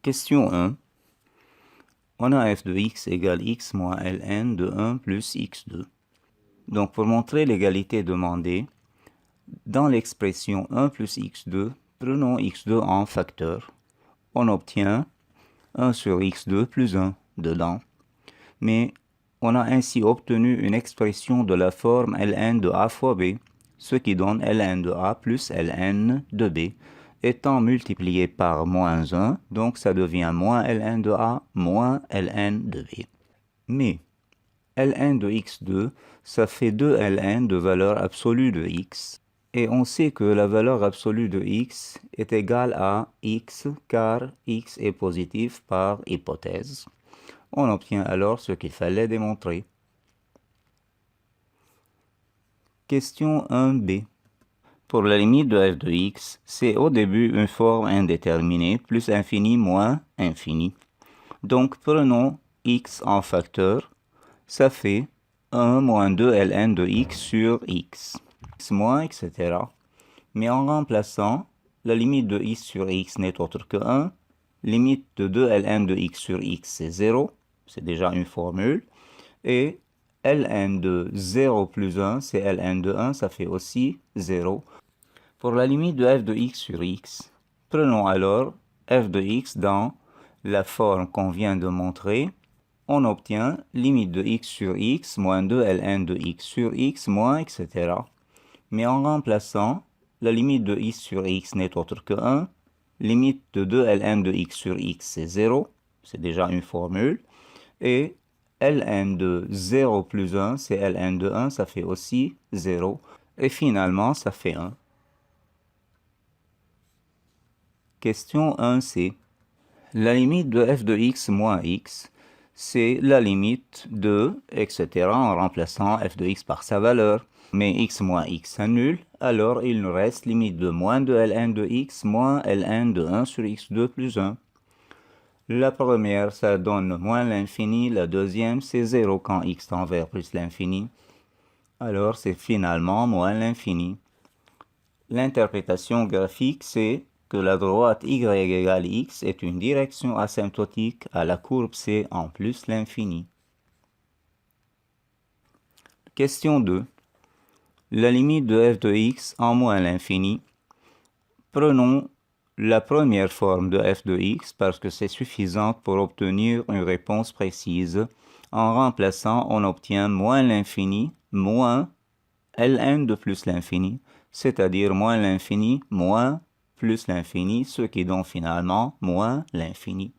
Question 1. On a f de x égale x moins ln de 1 plus x2. Donc, pour montrer l'égalité demandée, dans l'expression 1 plus x2, prenons x2 en facteur. On obtient 1 sur x2 plus 1 dedans. Mais on a ainsi obtenu une expression de la forme ln de a fois b, ce qui donne ln de a plus ln de b, étant multiplié par moins 1, donc ça devient moins ln de a moins ln de b. Mais ln de x2, ça fait 2 ln de valeur absolue de x, et on sait que la valeur absolue de x est égale à x, car x est positif par hypothèse. On obtient alors ce qu'il fallait démontrer. Question 1b. Pour la limite de f de x, c'est au début une forme indéterminée, plus infini moins infini. Donc prenons x en facteur, ça fait 1 moins 2 ln de x sur x, x moins, etc. Mais en remplaçant, la limite de x sur x n'est autre que 1, limite de 2 ln de x sur x c'est 0, c'est déjà une formule, et ln de 0 plus 1, c'est ln de 1, ça fait aussi 0. Pour la limite de f de x sur x, prenons alors f de x dans la forme qu'on vient de montrer. On obtient limite de x sur x moins 2 ln de x sur x moins, etc. Mais en remplaçant, la limite de x sur x n'est autre que 1. Limite de 2 ln de x sur x, c'est 0. C'est déjà une formule. Et ln de 0 plus 1, c'est ln de 1, ça fait aussi 0. Et finalement, ça fait 1. Question 1c. La limite de f de x moins x, c'est la limite de, etc. en remplaçant f de x par sa valeur. Mais x moins x s'annule, alors il nous reste limite de moins 2 ln de x moins ln de 1 sur x2 plus 1. La première, ça donne moins l'infini, la deuxième, c'est 0 quand x tend vers plus l'infini. Alors c'est finalement moins l'infini. L'interprétation graphique, c'est que la droite y égale x est une direction asymptotique à la courbe C en plus l'infini. Question 2. La limite de f de x en moins l'infini. Prenons la première forme de f de x parce que c'est suffisante pour obtenir une réponse précise. En remplaçant, on obtient moins l'infini moins ln de plus l'infini, c'est-à-dire moins l'infini moins plus l'infini, ce qui donne finalement moins l'infini.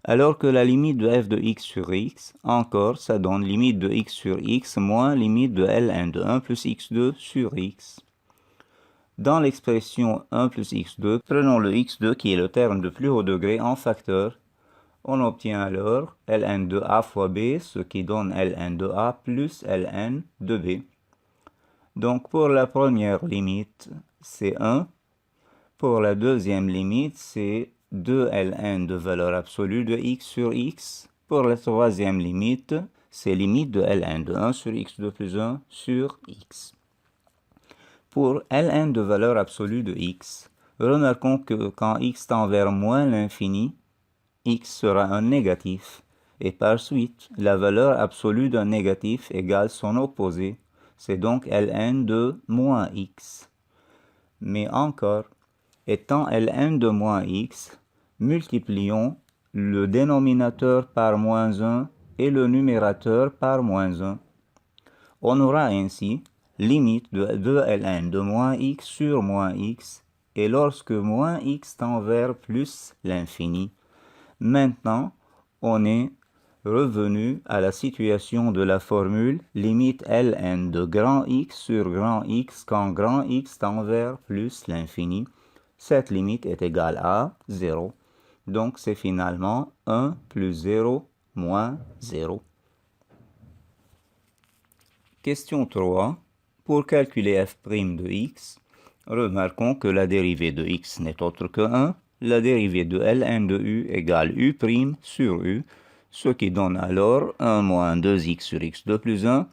Alors que la limite de f de x sur x, encore, ça donne limite de x sur x moins limite de ln de 1 plus x2 sur x. Dans l'expression 1 plus x2, prenons le x2 qui est le terme de plus haut degré en facteur. On obtient alors ln de a fois b, ce qui donne ln de a plus ln de b. Donc pour la première limite, c'est 1. Pour la deuxième limite, c'est 2 ln de valeur absolue de x sur x. Pour la troisième limite, c'est limite de ln de 1 sur x2 plus 1 sur x. Pour ln de valeur absolue de x, remarquons que quand x tend vers moins l'infini, x sera un négatif. Et par suite, la valeur absolue d'un négatif égale son opposé. C'est donc ln de moins x. Mais encore, étant ln de moins x, multiplions le dénominateur par moins 1 et le numérateur par moins 1. On aura ainsi limite de 2ln de moins x sur moins x, et lorsque moins x tend vers plus l'infini. Maintenant, on est revenu à la situation de la formule limite ln de grand x sur grand x quand grand x tend vers plus l'infini. Cette limite est égale à 0. Donc c'est finalement 1 plus 0 moins 0. Question 3. Pour calculer f' de x, remarquons que la dérivée de x n'est autre que 1. La dérivée de ln de u égale u' sur u, ce qui donne alors 1 moins 2x sur x2 plus 1.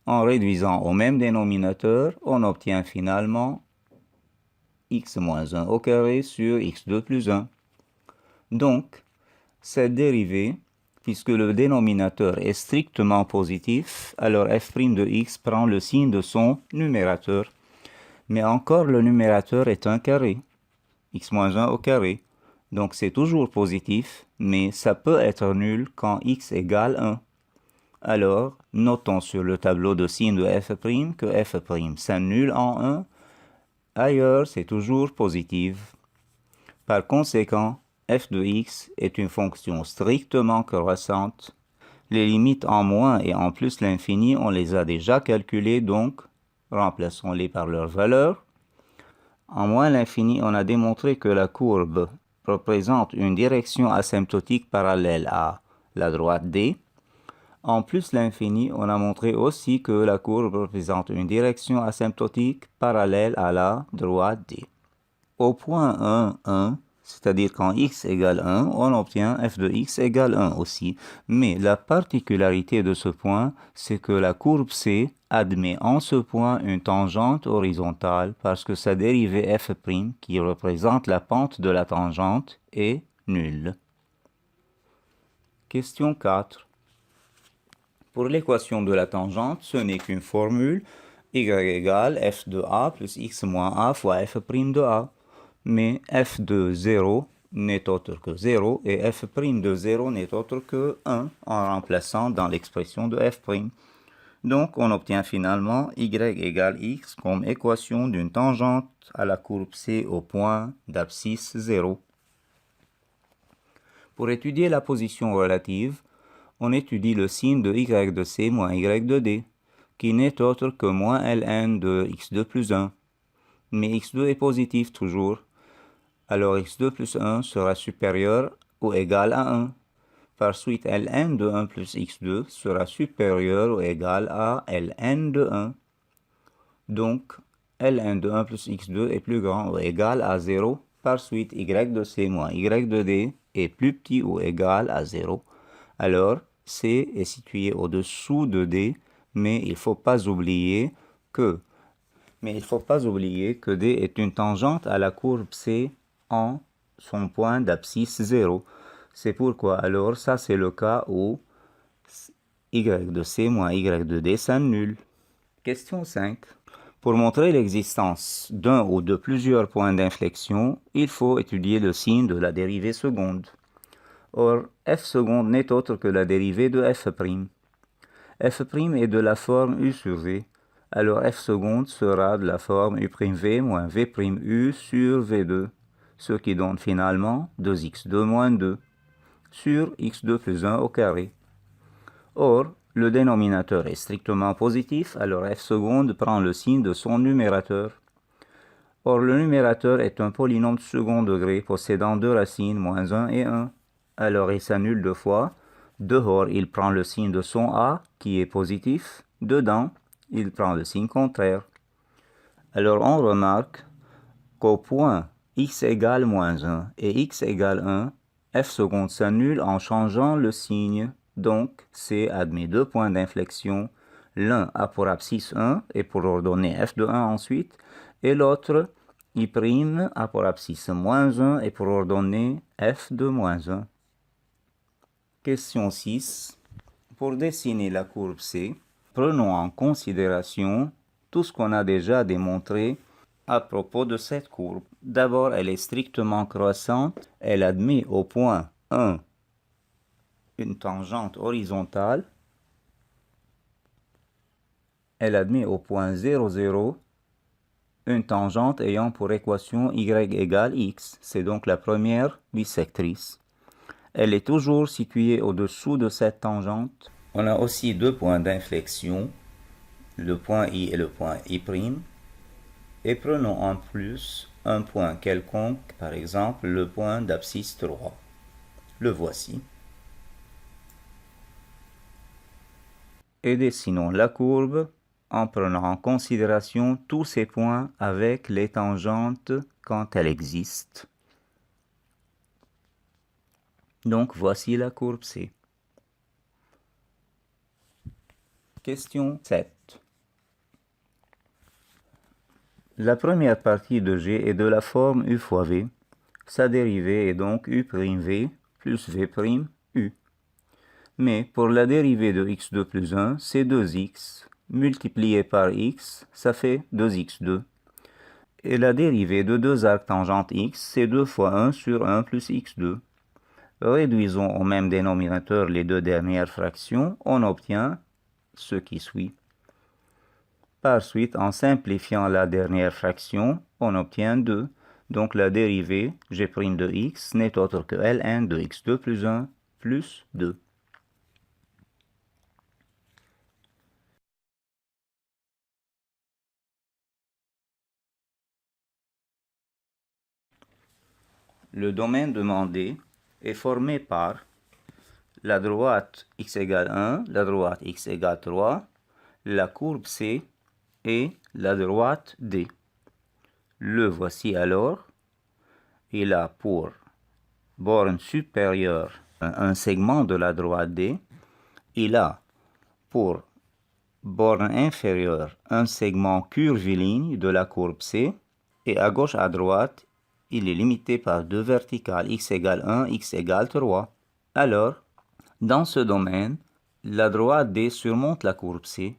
En réduisant au même dénominateur, on obtient finalement x moins 1 au carré sur x2 plus 1. Donc, cette dérivée, puisque le dénominateur est strictement positif, alors f' de x prend le signe de son numérateur. Mais encore, le numérateur est un carré, x-1 au carré. Donc c'est toujours positif, mais ça peut être nul quand x égale 1. Alors, notons sur le tableau de signes de f' que f' s'annule en 1. Ailleurs, c'est toujours positif. Par conséquent, f de x est une fonction strictement croissante. Les limites en moins et en plus l'infini, on les a déjà calculées, donc remplaçons-les par leur valeur. En moins l'infini, on a démontré que la courbe représente une direction asymptotique parallèle à la droite D. En plus l'infini, on a montré aussi que la courbe représente une direction asymptotique parallèle à la droite D. Au point 1, 1, c'est-à-dire quand x égale 1, on obtient f de x égale 1 aussi. Mais la particularité de ce point, c'est que la courbe C admet en ce point une tangente horizontale parce que sa dérivée f', qui représente la pente de la tangente, est nulle. Question 4. Pour l'équation de la tangente, ce n'est qu'une formule y égale f de a plus x moins a fois f' de a. Mais f de 0 n'est autre que 0 et f' de 0 n'est autre que 1 en remplaçant dans l'expression de f'. Donc on obtient finalement y égale x comme équation d'une tangente à la courbe C au point d'abscisse 0. Pour étudier la position relative, on étudie le signe de y de C moins y de D, qui n'est autre que moins ln de x2 plus 1. Mais x2 est positif toujours. Alors x2 plus 1 sera supérieur ou égal à 1. Par suite, ln de 1 plus x2 sera supérieur ou égal à ln de 1. Donc, ln de 1 plus x2 est plus grand ou égal à 0. Par suite, y de c moins y de d est plus petit ou égal à 0. Alors, c est situé au-dessous de d, mais il ne faut pas oublier que d est une tangente à la courbe c en son point d'abscisse 0. C'est pourquoi alors ça c'est le cas où y de c moins y de d s'annule. Question 5. Pour montrer l'existence d'un ou de plusieurs points d'inflexion, il faut étudier le signe de la dérivée seconde. Or, f seconde n'est autre que la dérivée de f'. F' est de la forme u sur v. Alors f seconde sera de la forme u'v moins v'u sur v2, ce qui donne finalement 2x2 moins 2 sur x2 plus 1 au carré. Or, le dénominateur est strictement positif, alors f seconde prend le signe de son numérateur. Or, le numérateur est un polynôme de second degré possédant deux racines, moins 1 et 1. Alors, il s'annule deux fois. Dehors, il prend le signe de son a, qui est positif. Dedans, il prend le signe contraire. Alors, on remarque qu'au point x égale moins 1 et x égale 1, f seconde s'annule en changeant le signe. Donc, C admet deux points d'inflexion. L'un a pour abscisse 1 et pour ordonner f de 1 ensuite, et l'autre, I' a pour abscisse moins 1 et pour ordonner f de moins 1. Question 6. Pour dessiner la courbe C, prenons en considération tout ce qu'on a déjà démontré à propos de cette courbe. D'abord, elle est strictement croissante. Elle admet au point 1 une tangente horizontale. Elle admet au point 0, 0 une tangente ayant pour équation y égale x. C'est donc la première bisectrice. Elle est toujours située au-dessous de cette tangente. On a aussi deux points d'inflexion, le point I et le point I'. Et prenons en plus un point quelconque, par exemple le point d'abscisse 3. Le voici. Et dessinons la courbe en prenant en considération tous ces points avec les tangentes quand elles existent. Donc voici la courbe C. Question 7. La première partie de G est de la forme U fois V. Sa dérivée est donc u'v plus v' u. Mais pour la dérivée de x2 plus 1, c'est 2x. Multiplié par x, ça fait 2x2. Et la dérivée de deux arcs tangentes x, c'est 2 fois 1 sur 1 plus x2. Réduisons au même dénominateur les deux dernières fractions, on obtient ce qui suit. Par suite, en simplifiant la dernière fraction, on obtient 2. Donc la dérivée g' de x n'est autre que ln de x2 plus 1 plus 2. Le domaine demandé est formé par la droite x égale 1, la droite x égale 3, la courbe C et la droite D. Le voici alors. Il a pour borne supérieure un segment de la droite D. Il a pour borne inférieure un segment curviligne de la courbe C. Et à gauche à droite, il est limité par deux verticales x égale 1, x égale 3. Alors, dans ce domaine, la droite D surmonte la courbe C.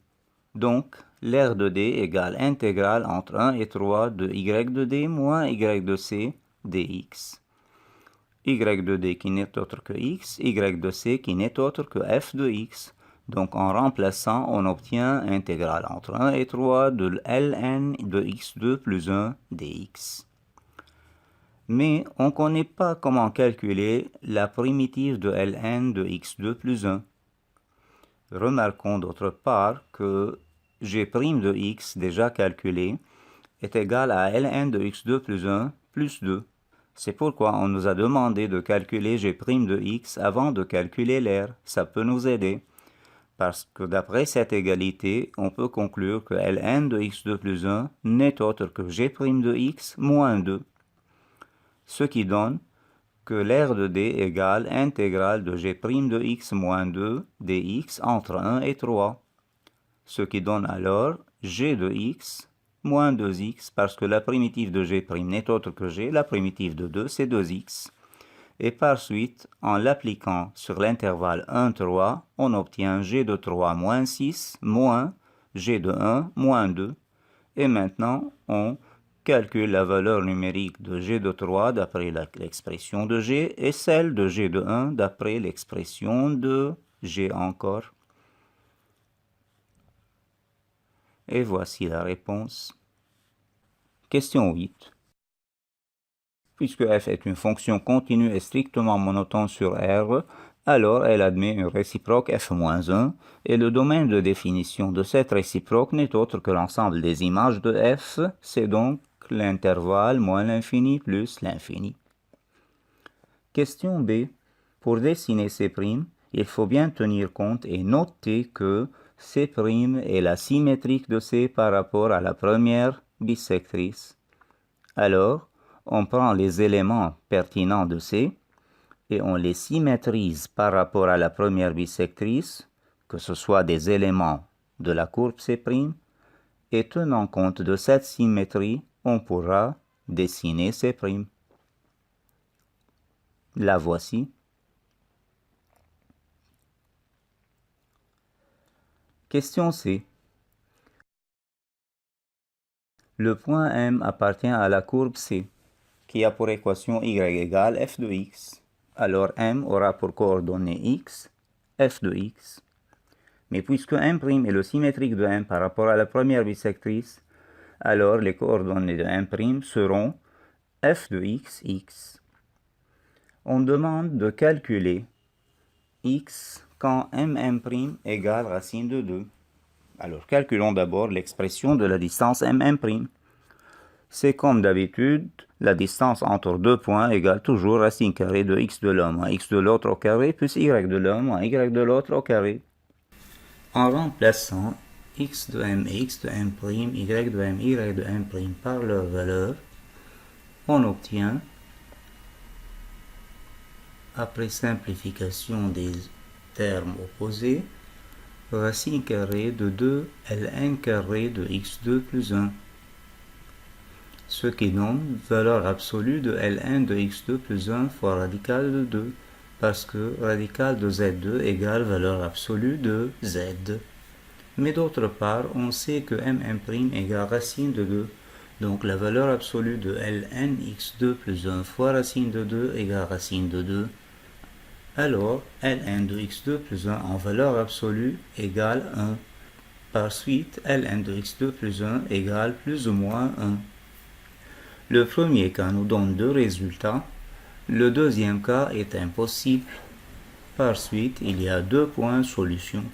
Donc, l'aire de D égale intégrale entre 1 et 3 de y de D moins y de C dx. Y de D qui n'est autre que x, y de C qui n'est autre que f de x. Donc en remplaçant, on obtient intégrale entre 1 et 3 de ln de x2 plus 1 dx. Mais on ne connaît pas comment calculer la primitive de ln de x2 plus 1. Remarquons d'autre part que g' de x déjà calculé est égal à ln de x2 plus 1 plus 2. C'est pourquoi on nous a demandé de calculer g' de x avant de calculer l'aire. Ça peut nous aider. Parce que d'après cette égalité, on peut conclure que ln de x2 plus 1 n'est autre que g' de x moins 2. Ce qui donne que l'aire de D égale intégrale de g' de x moins 2 dx entre 1 et 3. Ce qui donne alors g de x moins 2x, parce que la primitive de g' n'est autre que g, la primitive de 2 c'est 2x. Et par suite, en l'appliquant sur l'intervalle 1, 3, on obtient g de 3 moins 6 moins g de 1 moins 2. Et maintenant, on calcule la valeur numérique de g de 3 d'après l'expression de g et celle de g de 1 d'après l'expression de g encore. Et voici la réponse. Question 8. Puisque f est une fonction continue et strictement monotone sur R, alors elle admet une réciproque f-1, et le domaine de définition de cette réciproque n'est autre que l'ensemble des images de f, c'est donc l'intervalle moins l'infini plus l'infini. Question B. Pour dessiner C', il faut bien tenir compte et noter que C' est la symétrique de C par rapport à la première bissectrice. Alors, on prend les éléments pertinents de C et on les symétrise par rapport à la première bissectrice, que ce soit des éléments de la courbe C', et tenant compte de cette symétrie, on pourra dessiner C'. La voici. Question C. Le point M appartient à la courbe C, qui a pour équation y égale f de x. Alors M aura pour coordonnées x, f de x. Mais puisque M' est le symétrique de M par rapport à la première bissectrice, alors les coordonnées de M' seront f de x, x. On demande de calculer x quand mm' égale racine de 2. Alors calculons d'abord l'expression de la distance mm'. C'est comme d'habitude, la distance entre deux points égale toujours racine carrée de x de l'un moins x de l'autre au carré plus y de l'un moins y de l'autre au carré. En remplaçant x de m et x de m', y de m, y de m' par leur valeur, on obtient, après simplification des termes opposés, racine carrée de 2 ln carré de x2 plus 1. ce qui donne valeur absolue de Ln de x2 plus 1 fois radical de 2, parce que radical de z2 égale valeur absolue de z. Mais d'autre part, on sait que mm' égale racine de 2, donc la valeur absolue de Ln x2 plus 1 fois racine de 2 égale racine de 2. Alors, Ln de x2 plus 1 en valeur absolue égale 1. Par suite, Ln de x2 plus 1 égale plus ou moins 1. Le premier cas nous donne deux résultats. Le deuxième cas est impossible. Par suite, il y a deux points solution.